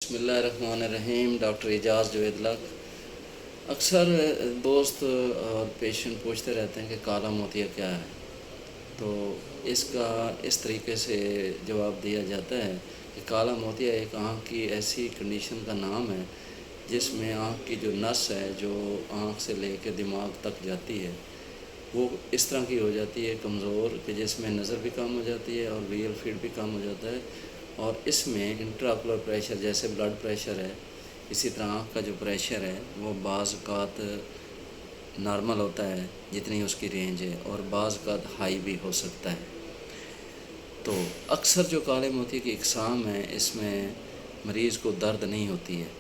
बिस्मिल्लाहिर्रहमानिर्रहीम। डॉक्टर एजाज़ जवेद। अक्सर दोस्त और पेशेंट पूछते रहते हैं कि काला मोतिया क्या है। तो इसका इस तरीके से जवाब दिया जाता है कि काला मोतिया एक आँख की ऐसी कंडीशन का नाम है जिसमें आँख की जो नस है, जो आँख से लेकर दिमाग तक जाती है, वो इस तरह की हो जाती है कमज़ोर कि जिसमें नज़र भी कम हो जाती है और विजुअल फील्ड भी कम हो जाता है। और इसमें इंट्राऑकुलर प्रेशर, जैसे ब्लड प्रेशर है, इसी तरह आँख का जो प्रेशर है वो बाज़ औक़ात नॉर्मल होता है जितनी उसकी रेंज है, और बाज़ औक़ात हाई भी हो सकता है। तो अक्सर जो काले मोतिये की इक़साम है, इसमें मरीज़ को दर्द नहीं होती है,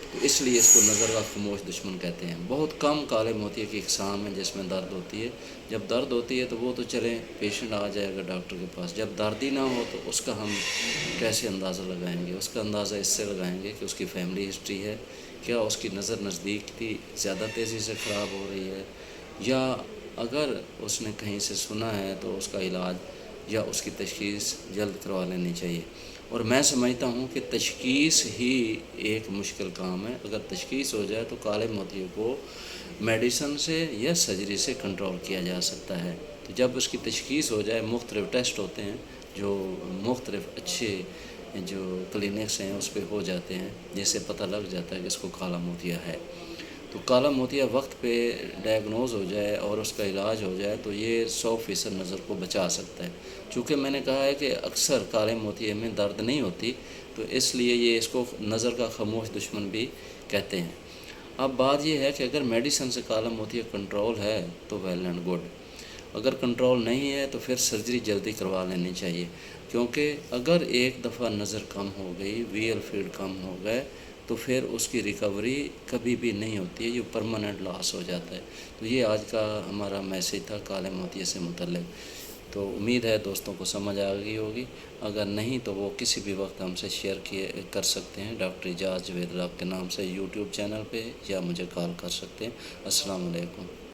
तो इसलिए इसको नज़र का खामोश दुश्मन कहते हैं। बहुत कम काले मोतिये की इक़साम है जिसमें दर्द होती है। जब दर्द होती है तो वो तो चलें पेशेंट आ जाएगा डॉक्टर के पास। जब दर्द ही ना हो तो उसका हम कैसे अंदाज़ा लगाएंगे? उसका अंदाज़ा इससे लगाएंगे कि उसकी फ़ैमिली हिस्ट्री है, क्या उसकी नज़र नज़दीक थी, ज़्यादा तेज़ी से ख़राब हो रही है, या अगर उसने कहीं से सुना है तो उसका इलाज या उसकी तशख़ीस जल्द करवा लेनी चाहिए। और मैं समझता हूँ कि तशख़ीस ही एक मुश्किल काम है। अगर तशख़ीस हो जाए तो काले मोतिये को मेडिसिन से या सर्जरी से कंट्रोल किया जा सकता है। तो जब उसकी तशख़ीस हो जाए, मुख्तलिफ़ टेस्ट होते हैं जो मुख्तलिफ़ अच्छे जो क्लिनिक्स हैं उस पर हो जाते हैं, जिससे पता लग जाता है कि इसको काला मोतिया है। तो काला मोतिया वक्त पे डायग्नोज़ हो जाए और उसका इलाज हो जाए तो ये 100% नज़र को बचा सकता है। चूँकि मैंने कहा है कि अक्सर काले मोतिये में दर्द नहीं होती, तो इसलिए ये इसको नज़र का खामोश दुश्मन भी कहते हैं। अब बात ये है कि अगर मेडिसिन से काला मोतिया कंट्रोल है तो वेल एंड गुड, अगर कंट्रोल नहीं है तो फिर सर्जरी जल्दी करवा लेनी चाहिए। क्योंकि अगर एक दफ़ा नज़र कम हो गई, विजुअल फील्ड कम हो गए, तो फिर उसकी रिकवरी कभी भी नहीं होती है, ये परमानेंट लॉस हो जाता है। तो ये आज का हमारा मैसेज था काले मोतिये से मुतल्लिक़। तो उम्मीद है दोस्तों को समझ आ गई होगी। अगर नहीं तो वो किसी भी वक्त हमसे शेयर कर सकते हैं डॉक्टर एजाज़ जवेद के नाम से यूट्यूब चैनल पे, या मुझे कॉल कर सकते हैं। अस्सलाम वालेकुम।